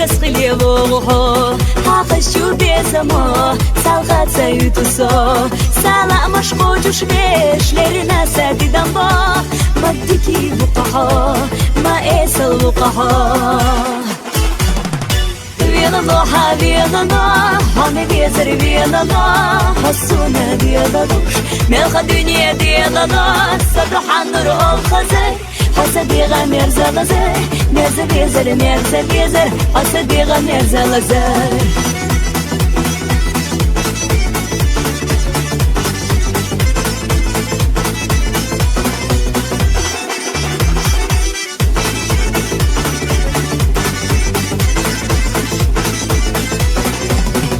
تسخلي بوغو حقشو بيزمو سالغات يوتوسو سالا مشقوجوش بيشلرنا سادي دمبو مدكي بقحو ما إيسل بقحو Vienano, ha vienano, hane vezir vienano, hasuna vienadush, melcha dünya vienano, saduhan nur ol khazay, hasadiga merzalazay, merza vezir, hasadiga merzalazay.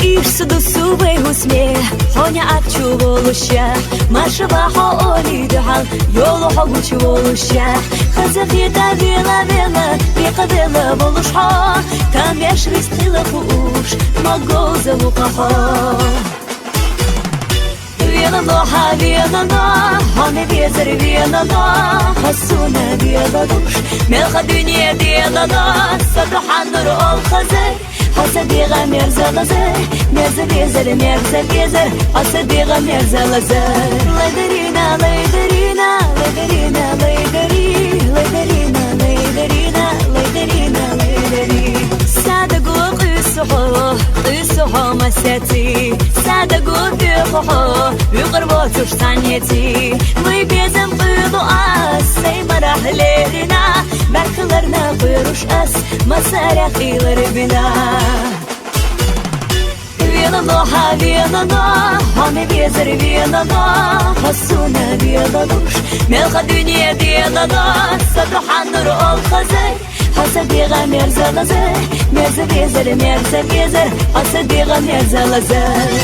Ирсуду сувей усме, хоня акчу волуща, маша бахо оли духал, йолу хогучу волуща, хазахита вела, бекадела волушха, там яш ристила хуш, магоза лукахо. Vienano, ha vienano, hane vezir vienano, hasuna vienadush, melcha dünya vienano, saduhan nur ol khazay, hasadiga merzalazay, merza vezir, hasadiga merzalazay. Layderina, layderina, layderina, layderina, layderina, layderina, layderina. Sadagu qisuho masati, sadagu biqho, biqrbo tushtaniyati. Muy bezem qiydu as, say marahlerina, barqlarna quyrush as, masaraqilar bina. Vienano, ha vienano, hane vezir vienano, hasuna vienadush, melcha dünya vienano, saduhan nur ol khazay, hasadiga merzalazay, merza vezir, hasadiga merzalazay.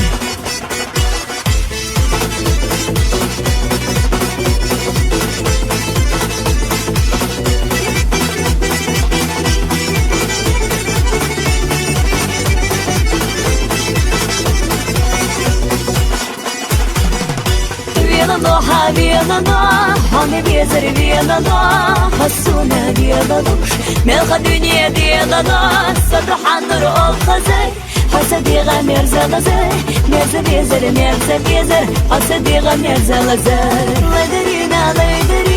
Vienano, ha vienano, hane vezir vienano, hasuna vienadush, melcha dünya vienano, saduhan nur ol khazay, hasadiga merzalazay, merza vezir, hasadiga merzalazay. Layderina, layderina.